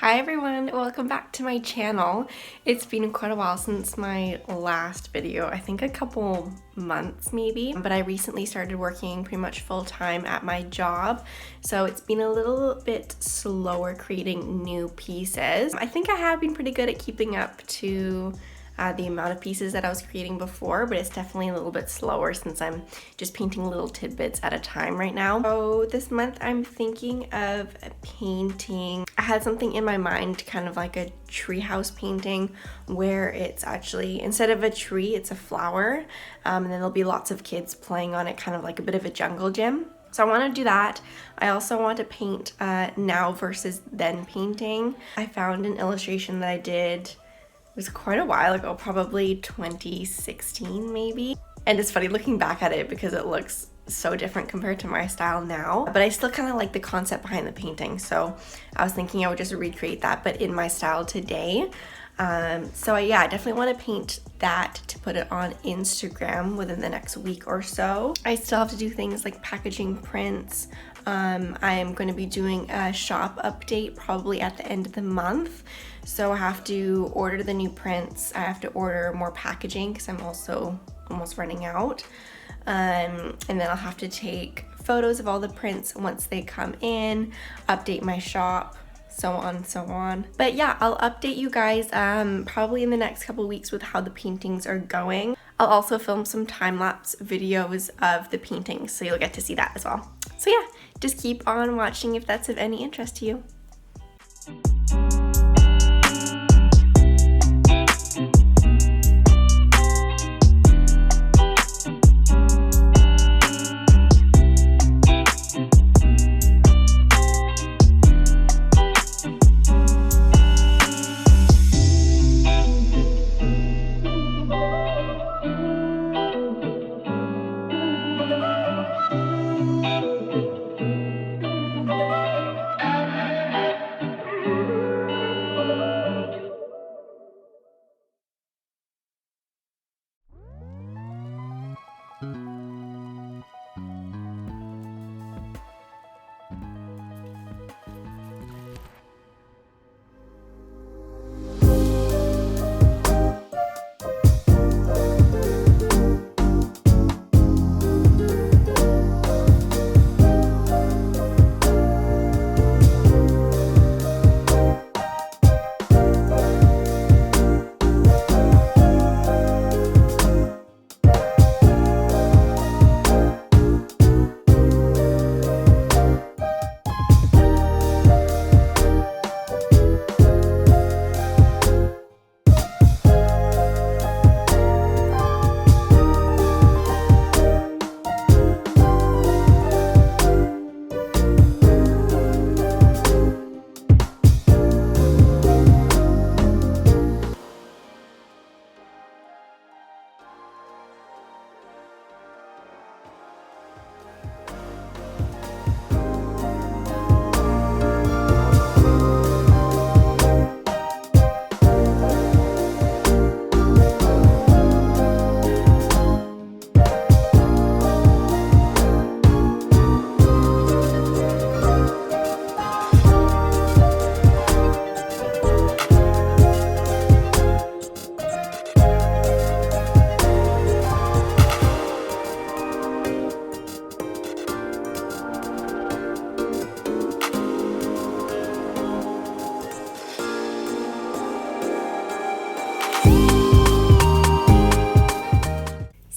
Hi everyone, welcome back to my channel. It's been quite a while since my last video, I think a couple months maybe, but I recently started working pretty much full-time at my job, so it's been a little bit slower creating new pieces. I think I have been pretty good at keeping up to the amount of pieces that I was creating before, but it's definitely a little bit slower since I'm just painting little tidbits at a time right now. So this month I'm thinking of painting. I had something in my mind, kind of like a treehouse painting, where it's actually, instead of a tree, it's a flower, and then there'll be lots of kids playing on it, kind of like a bit of a jungle gym. So I want to do that. I also want to paint now versus then painting. I found an illustration that I did, it was quite a while ago, probably 2016 maybe. And it's funny looking back at it because it looks so different compared to my style now. But I still kind of like the concept behind the painting. So I was thinking I would just recreate that, but in my style today. So yeah, I definitely want to paint that to put it on Instagram within the next week or so. I still have to do things like packaging prints. I am going to be doing a shop update probably at the end of the month. So I have to order the new prints. I have to order more packaging because I'm also almost running out. And then I'll have to take photos of all the prints once they come in, update my shop, so on and so on. But yeah, I'll update you guys probably in the next couple weeks with how the paintings are going. I'll also film some time-lapse videos of the paintings, so you'll get to see that as well. So yeah, just keep on watching if that's of any interest to you.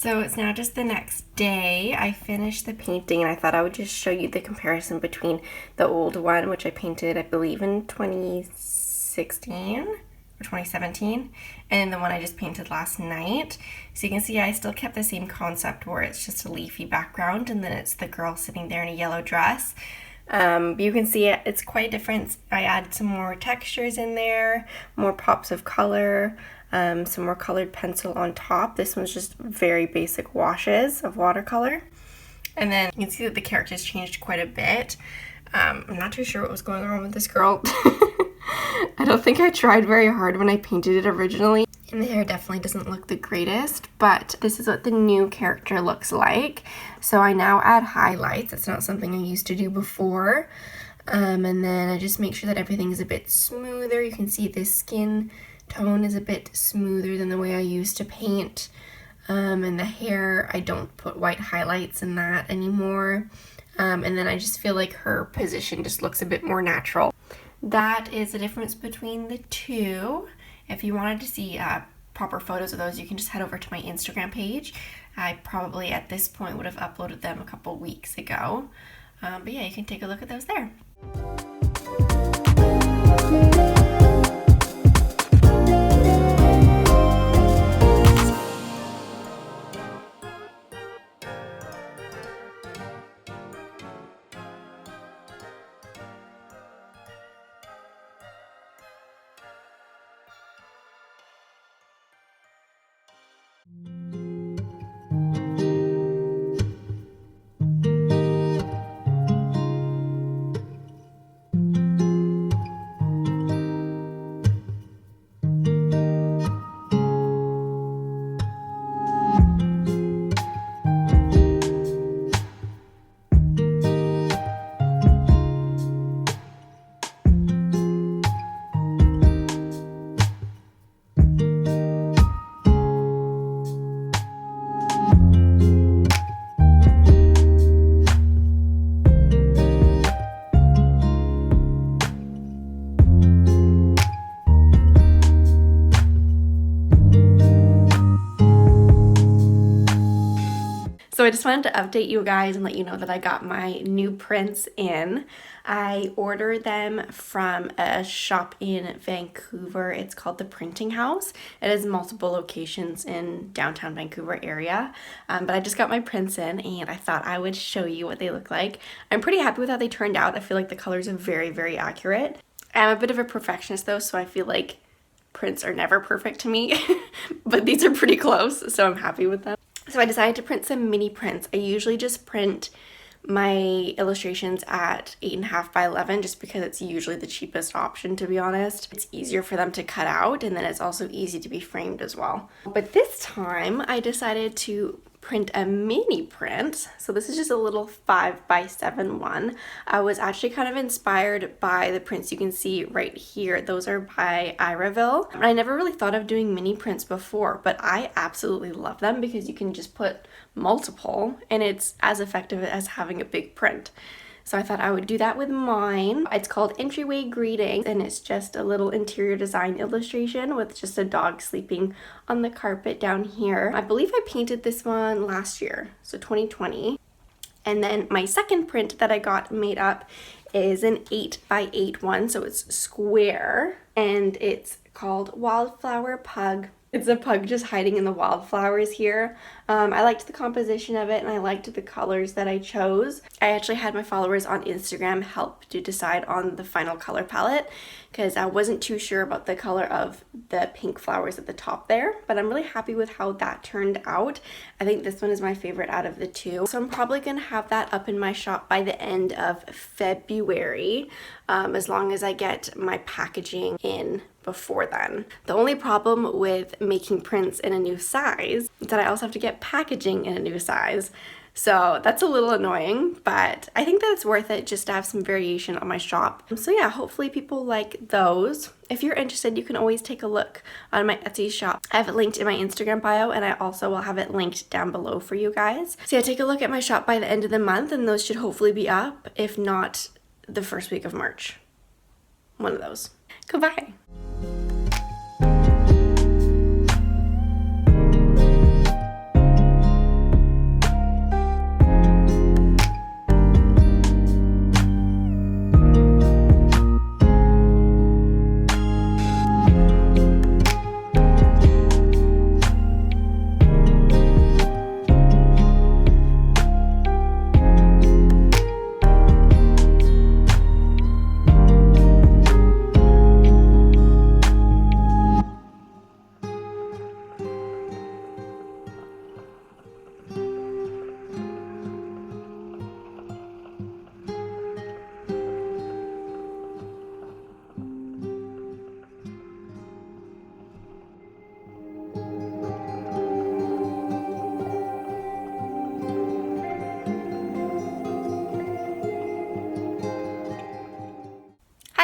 So it's now just the next day. I finished the painting and I thought I would just show you the comparison between the old one, which I painted, I believe, in 2016 or 2017, and the one I just painted last night. So you can see I still kept the same concept where it's just a leafy background and then it's the girl sitting there in a yellow dress. But you can see it's quite different. I add some more textures in there, more pops of color, some more colored pencil on top. This one's just very basic washes of watercolor. And then you can see that the characters changed quite a bit. I'm not too sure what was going on with this girl. I don't think I tried very hard when I painted it originally. And the hair definitely doesn't look the greatest, but this is what the new character looks like. So I now add highlights. It's not something I used to do before. And then I just make sure that everything is a bit smoother. You can see this skin tone is a bit smoother than the way I used to paint. And the hair, I don't put white highlights in that anymore. And then I just feel like her position just looks a bit more natural. That is the difference between the two. If you wanted to see proper photos of those, you can just head over to my Instagram page. I probably at this point would have uploaded them a couple weeks ago. But yeah, you can take a look at those there. So I just wanted to update you guys and let you know that I got my new prints in. I ordered them from a shop in Vancouver. It's called the Printing House. It has multiple locations in downtown Vancouver area. But I just got my prints in and I thought I would show you what they look like. I'm pretty happy with how they turned out. I feel like the colors are very, very accurate. I'm a bit of a perfectionist though, so I feel like prints are never perfect to me. But these are pretty close, so I'm happy with them. So I decided to print some mini prints. I usually just print my illustrations at 8.5 by 11 just because it's usually the cheapest option, to be honest. It's easier for them to cut out and then it's also easy to be framed as well. But this time I decided to print a mini print. So this is just a little 5 by 7 one. I was actually kind of inspired by the prints you can see right here. Those are by Iraville. And I never really thought of doing mini prints before, but I absolutely love them because you can just put multiple and it's as effective as having a big print. So I thought I would do that with mine. It's called Entryway Greetings and it's just a little interior design illustration with just a dog sleeping on the carpet down here. I believe I painted this one last year, so 2020. And then my second print that I got made up is an 8 by 8 one, so it's square and it's called Wildflower Pug. It's a pug just hiding in the wildflowers here. I liked the composition of it and I liked the colors that I chose. I actually had my followers on Instagram help to decide on the final color palette because I wasn't too sure about the color of the pink flowers at the top there, but I'm really happy with how that turned out. I think this one is my favorite out of the two. So I'm probably gonna have that up in my shop by the end of February, as long as I get my packaging in before then. The only problem with making prints in a new size is that I also have to get packaging in a new size. So that's a little annoying, but I think that it's worth it just to have some variation on my shop. So yeah, hopefully people like those. If you're interested, you can always take a look on my Etsy shop. I have it linked in my Instagram bio and I also will have it linked down below for you guys. So yeah, take a look at my shop by the end of the month and those should hopefully be up, if not the first week of March. One of those. Goodbye.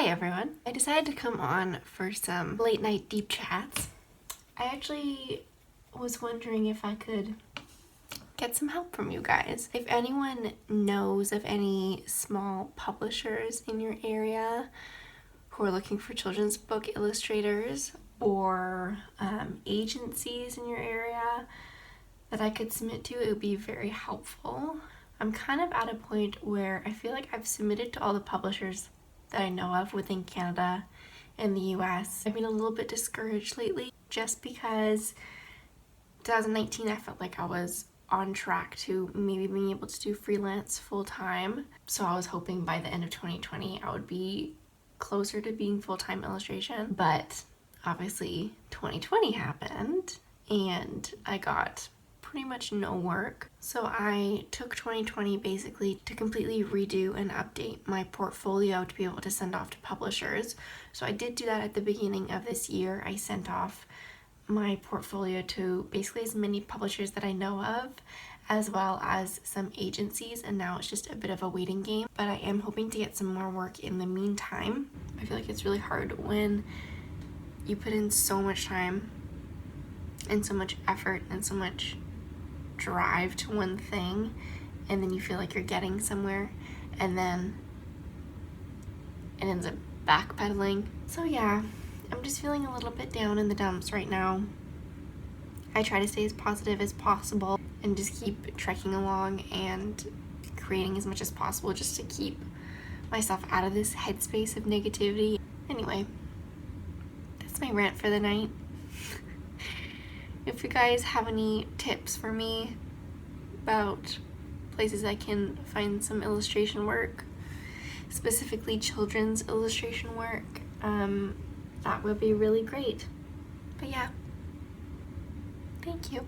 Hi everyone! I decided to come on for some late night deep chats. I actually was wondering if I could get some help from you guys. If anyone knows of any small publishers in your area who are looking for children's book illustrators, or agencies in your area that I could submit to, it would be very helpful. I'm kind of at a point where I feel like I've submitted to all the publishers that I know of within Canada and the US. I've been a little bit discouraged lately just because 2019 I felt like I was on track to maybe being able to do freelance full-time. So I was hoping by the end of 2020 I would be closer to being full-time illustration, but obviously 2020 happened and I got pretty much no work. So I took 2020 basically to completely redo and update my portfolio to be able to send off to publishers. So I did do that at the beginning of this year. I sent off my portfolio to basically as many publishers that I know of, as well as some agencies, and now it's just a bit of a waiting game. But I am hoping to get some more work in the meantime. I feel like it's really hard when you put in so much time and so much effort and so much drive to one thing, and then you feel like you're getting somewhere and then it ends up backpedaling. So yeah, I'm just feeling a little bit down in the dumps right now. I try to stay as positive as possible and just keep trekking along and creating as much as possible just to keep myself out of this headspace of negativity. Anyway, that's my rant for the night. If you guys have any tips for me about places I can find some illustration work, specifically children's illustration work, that would be really great. But yeah, thank you.